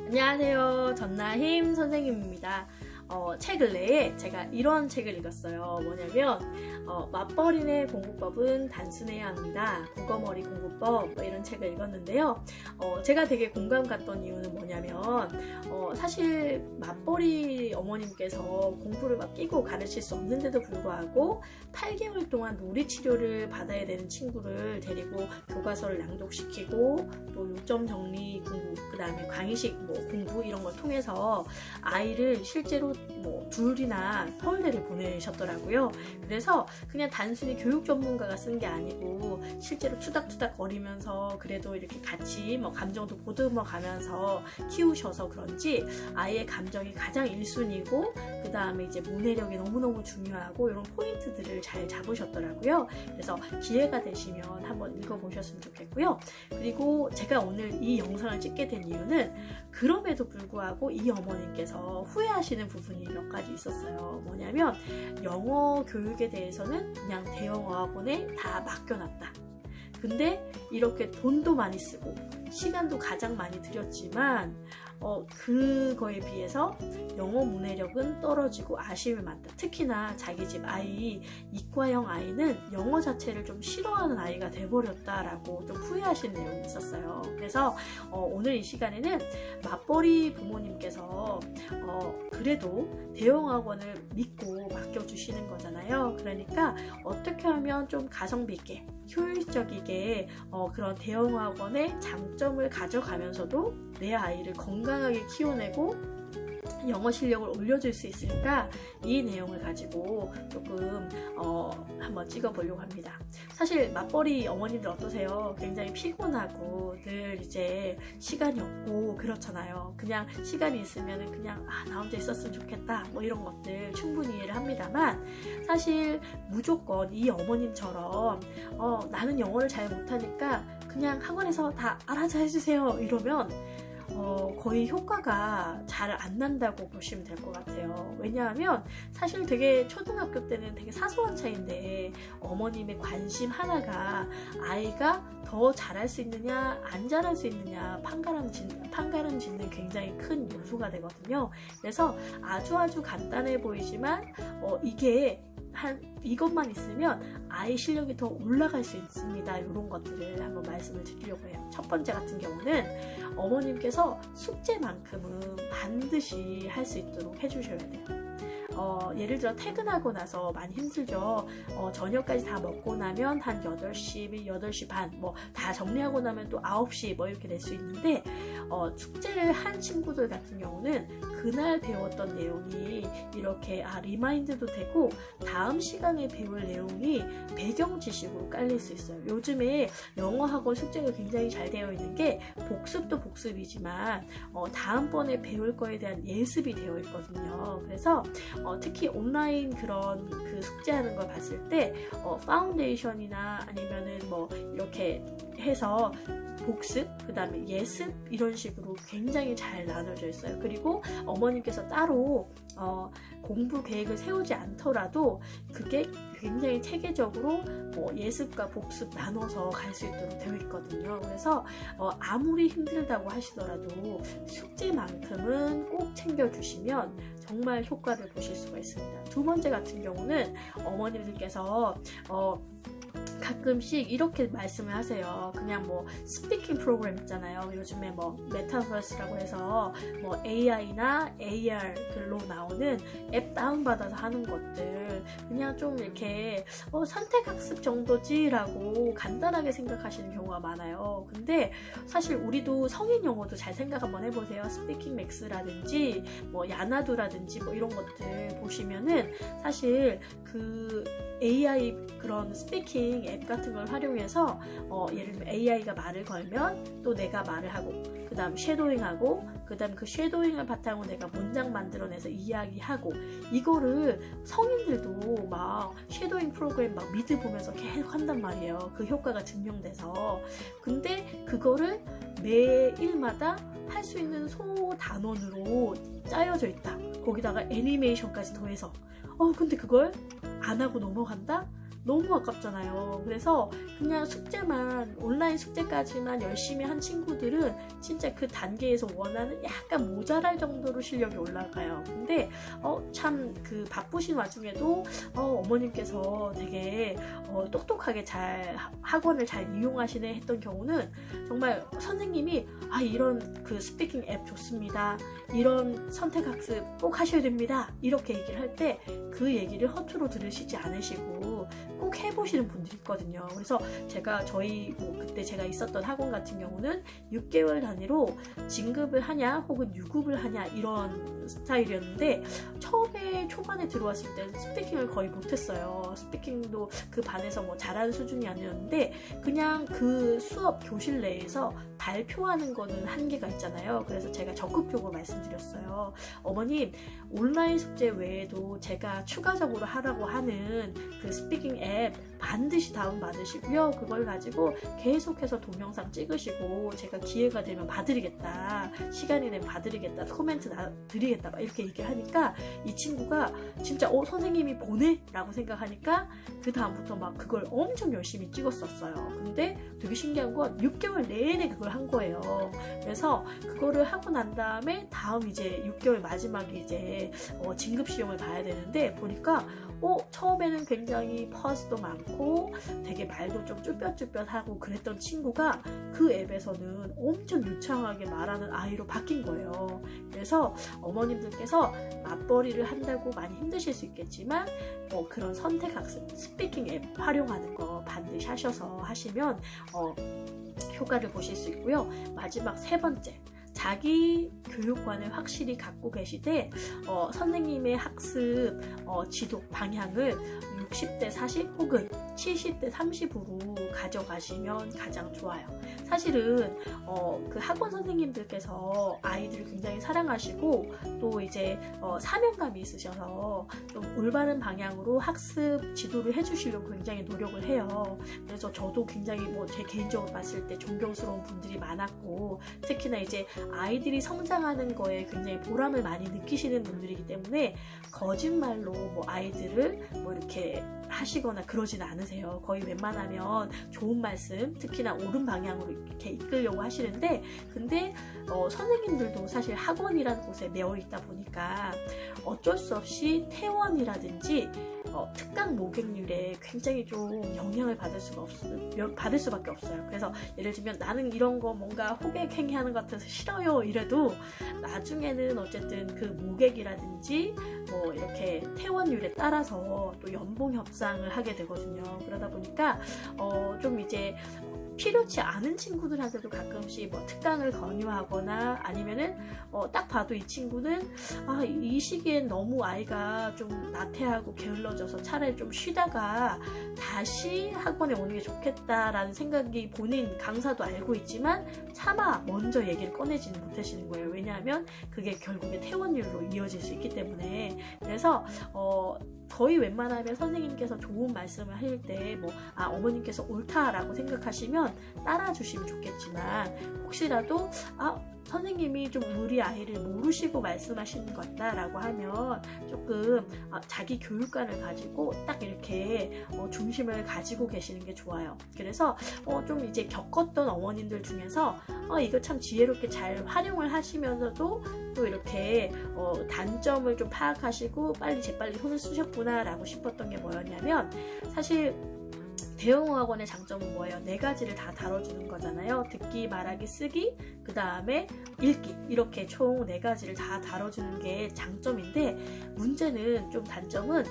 안녕하세요. 전나힘 선생님입니다. 책 근래에 제가 이런 책을 읽었어요. 뭐냐면 맞벌이네 공부법은 단순해야 합니다. 국어머리 공부법 이런 책을 읽었는데요. 제가 되게 공감 갔던 이유는 뭐냐면 사실 맞벌이 어머님께서 공부를 막 끼고 가르칠 수 없는데도 불구하고 8개월 동안 놀이치료를 받아야 되는 친구를 데리고 교과서를 낭독시키고 또 요점 정리 공부, 그 다음에 강의식 공부 이런 걸 통해서 아이를 실제로 둘이나 서울대를 보내셨더라고요. 그래서 그냥 단순히 교육 전문가가 쓴 게 아니고 실제로 투닥투닥 거리면서 그래도 이렇게 같이 감정도 보듬어 가면서 키우셔서 그런지 아이의 감정이 가장 1순위고 그 다음에 이제 문해력이 너무너무 중요하고 이런 포인트들을 잘 잡으셨더라고요. 그래서 기회가 되시면 한번 읽어보셨으면 좋겠고요. 그리고 제가 오늘 이 영상을 찍게 된 이유는 그럼에도 불구하고 이 어머님께서 후회하시는 부분이 몇 가지 있었어요. 뭐냐면 영어 교육에 대해서는 그냥 대형어학원에 다 맡겨놨다. 근데 이렇게 돈도 많이 쓰고 시간도 가장 많이 들였지만 그거에 비해서 영어 문해력은 떨어지고 아쉬움이 많다. 특히나 자기 집 아이, 이과형 아이는 영어 자체를 좀 싫어하는 아이가 돼버렸다라고 좀 후회하신 내용이 있었어요. 그래서 오늘 이 시간에는 맞벌이 부모님께서 그래도 대형학원을 믿고 맡겨주시는 거잖아요. 그러니까 어떻게 하면 좀 가성비 있게 효율적이게 그런 대형학원의 장점을 가져가면서도 내 아이를 건강하게 키워내고 영어 실력을 올려줄 수 있을까? 이 내용을 가지고 조금 한번 찍어보려고 합니다. 사실 맞벌이 어머님들 어떠세요? 굉장히 피곤하고 늘 이제 시간이 없고 그렇잖아요. 그냥 시간이 있으면 그냥 나 혼자 있었으면 좋겠다 이런 것들 충분히 이해를 합니다만 사실 무조건 이 어머님처럼 나는 영어를 잘 못하니까 그냥 학원에서 다 알아서 해주세요 이러면 거의 효과가 잘 안 난다고 보시면 될 것 같아요. 왜냐하면 사실 되게 초등학교 때는 되게 사소한 차이인데 어머님의 관심 하나가 아이가 더 잘할 수 있느냐 안 잘할 수 있느냐 판가름 짓는 굉장히 큰 요소가 되거든요. 그래서 아주 간단해 보이지만 이게 이것만 있으면 아이 실력이 더 올라갈 수 있습니다. 이런 것들을 한번 말씀을 드리려고 해요. 첫 번째 같은 경우는 어머님께서 숙제만큼은 반드시 할 수 있도록 해주셔야 돼요. 예를 들어 퇴근하고 나서 많이 힘들죠. 저녁까지 다 먹고 나면 한 8시, 8시 반 다 정리하고 나면 또 9시 이렇게 될 수 있는데 숙제를 한 친구들 같은 경우는 그날 배웠던 내용이 이렇게 리마인드도 되고 다음 시간에 배울 내용이 배경 지식으로 깔릴 수 있어요. 요즘에 영어학원 숙제가 굉장히 잘 되어 있는 게 복습도 복습이지만 다음번에 배울 거에 대한 예습이 되어 있거든요. 그래서 특히 온라인 그런 그 숙제하는 걸 봤을 때 파운데이션이나 아니면은 이렇게 해서 복습, 그 다음에 예습 이런 식으로 굉장히 잘 나눠져 있어요. 그리고 어머님께서 따로 공부 계획을 세우지 않더라도 그게 굉장히 체계적으로 예습과 복습 나눠서 갈 수 있도록 되어 있거든요. 그래서 아무리 힘들다고 하시더라도 숙제만큼은 꼭 챙겨주시면 정말 효과를 보실 수가 있습니다. 두 번째 같은 경우는 어머님들께서 가끔씩 이렇게 말씀을 하세요. 그냥 스피킹 프로그램 있잖아요. 요즘에 메타버스라고 해서 AI나 AR로 나오는 앱 다운받아서 하는 것들 그냥 좀 이렇게 선택학습 정도지라고 간단하게 생각하시는 경우가 많아요. 근데 사실 우리도 성인 영어도 잘 생각 한번 해보세요. 스피킹 맥스라든지 야나두라든지 이런 것들 보시면은 사실 그 AI 그런 스피킹 앱 같은 걸 활용해서 예를 들면 AI가 말을 걸면 또 내가 말을 하고 그 다음 쉐도잉하고 그 다음 그 쉐도잉을 바탕으로 내가 문장 만들어내서 이야기하고 이거를 성인들도 쉐도잉 프로그램 미드 보면서 계속 한단 말이에요. 그 효과가 증명돼서. 근데 그거를 매일마다 할 수 있는 소단원으로 짜여져 있다. 거기다가 애니메이션까지 더해서 근데 그걸 안 하고 넘어간다? 너무 아깝잖아요. 그래서 그냥 숙제만, 온라인 숙제까지만 열심히 한 친구들은 진짜 그 단계에서 원하는 약간 모자랄 정도로 실력이 올라가요. 근데 참 그 바쁘신 와중에도 어머님께서 되게 똑똑하게 잘 학원을 잘 이용하시네 했던 경우는 정말 선생님이 이런 그 스피킹 앱 좋습니다, 이런 선택학습 꼭 하셔야 됩니다, 이렇게 얘기를 할 때 그 얘기를 허투루 들으시지 않으시고 꼭 해보시는 분들이 있거든요. 그래서 그때 제가 있었던 학원 같은 경우는 6개월 단위로 진급을 하냐 혹은 유급을 하냐 이런 스타일이었는데, 처음에 초반에 들어왔을 때 스피킹을 거의 못했어요. 스피킹도 그 반에서 뭐 잘하는 수준이 아니었는데, 그냥 그 수업 교실 내에서 발표하는 거는 한계가 있잖아요. 그래서 제가 적극적으로 말씀드렸어요. 어머님, 온라인 숙제 외에도 제가 추가적으로 하라고 하는 그 스피킹 앱 반드시 다운받으시고요. 그걸 가지고 계속해서 동영상 찍으시고 제가 기회가 되면 봐드리겠다, 시간이 되면 봐드리겠다, 코멘트 드리겠다, 막 이렇게 얘기를 하니까 이 친구가 진짜 선생님이 보내? 라고 생각하니까 그 다음부터 막 그걸 엄청 열심히 찍었었어요. 근데 되게 신기한 건 6개월 내내 그걸 한 거예요. 그래서 그거를 하고 난 다음에 다음 이제 6개월 마지막에 이제 진급시험을 봐야 되는데, 보니까 처음에는 굉장히 퍼즐도 많고 되게 말도 좀 쭈뼛쭈뼛하고 그랬던 친구가 그 앱에서는 엄청 유창하게 말하는 아이로 바뀐 거예요. 그래서 어머님들께서 맞벌이를 한다고 많이 힘드실 수 있겠지만 그런 선택학습 스피킹 앱 활용하는 거 반드시 하셔서 하시면 효과를 보실 수 있고요. 마지막 3번째, 자기 교육관을 확실히 갖고 계시되 선생님의 학습 지도 방향을 60대 40 혹은 70대 30으로 가져가시면 가장 좋아요. 사실은 그 학원 선생님들께서 아이들을 굉장히 사랑하시고 또 이제 사명감이 있으셔서 좀 올바른 방향으로 학습 지도를 해주시려고 굉장히 노력을 해요. 그래서 저도 굉장히 제 개인적으로 봤을 때 존경스러운 분들이 많았고, 특히나 이제 아이들이 성장하는 거에 굉장히 보람을 많이 느끼시는 분들이기 때문에 거짓말로 아이들을 이렇게 하시거나 그러진 않으세요. 거의 웬만하면 좋은 말씀, 특히나 옳은 방향으로 이렇게 이끌려고 하시는데, 근데 선생님들도 사실 학원이라는 곳에 매여 있다 보니까 어쩔 수 없이 퇴원이라든지 특강 모객률에 굉장히 좀 영향을 받을 수밖에 없어요. 그래서 예를 들면 나는 이런 거 뭔가 호객행위 하는 것 같아서 싫어요 이래도 나중에는 어쨌든 그 모객이라든지 이렇게 퇴원율에 따라서 또 연봉 협상을 하게 되거든요. 그러다 보니까 좀 이제 필요치 않은 친구들한테도 가끔씩 특강을 권유하거나, 아니면은 딱 봐도 이 친구는 이 시기엔 너무 아이가 좀 나태하고 게을러져서 차라리 좀 쉬다가 다시 학원에 오는 게 좋겠다라는 생각이 본인 강사도 알고 있지만 차마 먼저 얘기를 꺼내지는 못하시는 거예요. 왜냐하면 그게 결국에 퇴원율로 이어질 수 있기 때문에. 그래서 거의 웬만하면 선생님께서 좋은 말씀을 할 때 어머님께서 옳다라고 생각하시면 따라주시면 좋겠지만, 혹시라도 선생님이 좀 우리 아이를 모르시고 말씀하시는 것 같다라고 하면 조금 자기 교육관을 가지고 딱 이렇게 중심을 가지고 계시는 게 좋아요. 그래서 좀 이제 겪었던 어머님들 중에서 이거 참 지혜롭게 잘 활용을 하시면서도 또 이렇게 단점을 좀 파악하시고 재빨리 손을 쓰셨구나 라고 싶었던 게 뭐였냐면, 사실 대형 학원의 장점은 뭐예요? 4가지를 다 다뤄주는 거잖아요. 듣기, 말하기, 쓰기, 그 다음에 읽기, 이렇게 총 4가지를 다 다뤄주는 게 장점인데, 문제는 좀 단점은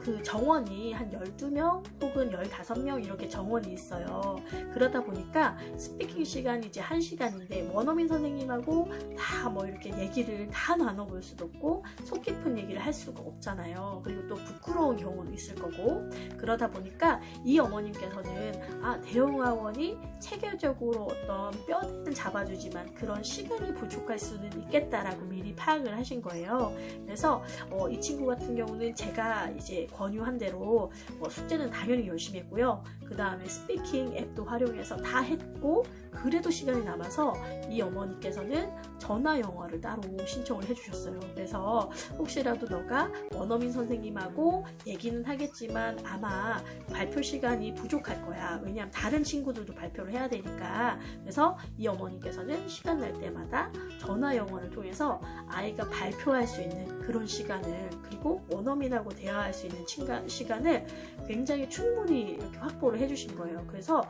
그 정원이 한 12명 혹은 15명 이렇게 정원이 있어요. 그러다 보니까 스피킹 시간이 이제 1시간인데 원어민 선생님하고 다 이렇게 얘기를 다 나눠볼 수도 없고 속 깊은 얘기를 할 수가 없잖아요. 그리고 또 부끄러운 경우도 있을 거고, 그러다 보니까 이 어머님께서는 대형 학원이 체계적으로 어떤 뼈대는 잡아주지만 그런 시간이 부족할 수는 있겠다라고 미리 파악을 하신 거예요. 그래서 이 친구 같은 경우는 제가 이제 권유한 대로 숙제는 당연히 열심히 했고요. 그 다음에 스피킹 앱도 활용해서 다 했고, 그래도 시간이 남아서 이 어머니께서는 전화 영어를 따로 신청을 해주셨어요. 그래서 혹시라도 너가 원어민 선생님하고 얘기는 하겠지만 아마 발표 시간이 부족할 거야. 왜냐하면 다른 친구들도 발표를 해야 되니까. 그래서 이 어머니께서는 시간 날 때마다 전화 영어를 통해서 아이가 발표할 수 있는 그런 시간을, 그리고 원어민하고 대화할 수 있는 시간을 굉장히 충분히 이렇게 확보를 해주신 거예요. 그래서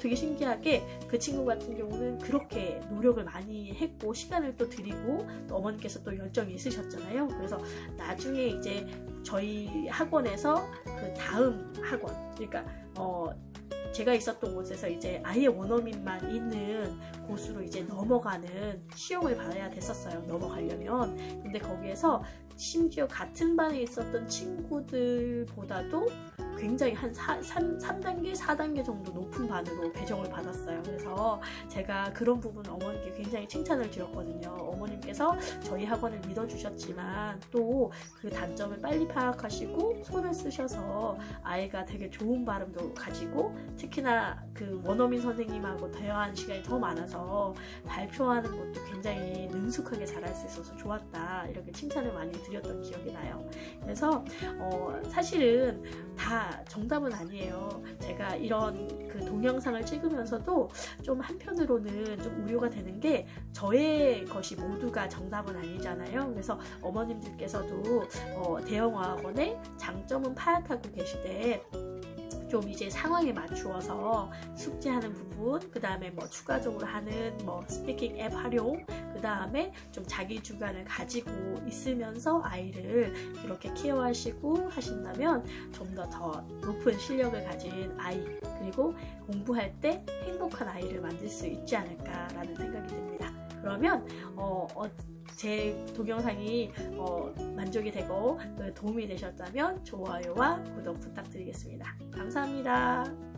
되게 신기하게 그 친구 같은 경우는 그렇게 노력을 많이 했고 시간을 또 드리고, 또 어머니께서 또 열정이 있으셨잖아요. 그래서 나중에 이제 저희 학원에서 그 다음 학원, 그러니까 제가 있었던 곳에서 이제 아예 원어민만 있는 곳으로 이제 넘어가는 시험을 봐야 됐었어요. 넘어가려면. 근데 거기에서 심지어 같은 반에 있었던 친구들보다도 굉장히 한 3단계, 4단계 정도 높은 반으로 배정을 받았어요. 그래서 제가 그런 부분 어머님께 굉장히 칭찬을 드렸거든요. 어머님께서 저희 학원을 믿어주셨지만 또 그 단점을 빨리 파악하시고 손을 쓰셔서 아이가 되게 좋은 발음도 가지고, 특히나 그 원어민 선생님하고 대화하는 시간이 더 많아서 발표하는 것도 굉장히 능숙하게 잘할 수 있어서 좋았다, 이렇게 칭찬을 많이 드렸던 기억이 나요. 그래서 사실은 다 정답은 아니에요. 제가 이런 그 동영상을 찍으면서도 좀 한편으로는 좀 우려가 되는 게, 저의 것이 모두가 정답은 아니잖아요. 그래서 어머님들께서도 대형어학원의 장점은 파악하고 계시되 좀 이제 상황에 맞추어서 숙제하는 부분, 그 다음에 추가적으로 하는 스피킹 앱 활용, 그 다음에 좀 자기 주관을 가지고 있으면서 아이를 그렇게 케어하시고 하신다면 좀 더 높은 실력을 가진 아이, 그리고 공부할 때 행복한 아이를 만들 수 있지 않을까라는 생각이 듭니다. 그러면 제 동영상이 만족이 되고 도움이 되셨다면 좋아요와 구독 부탁드리겠습니다. 감사합니다.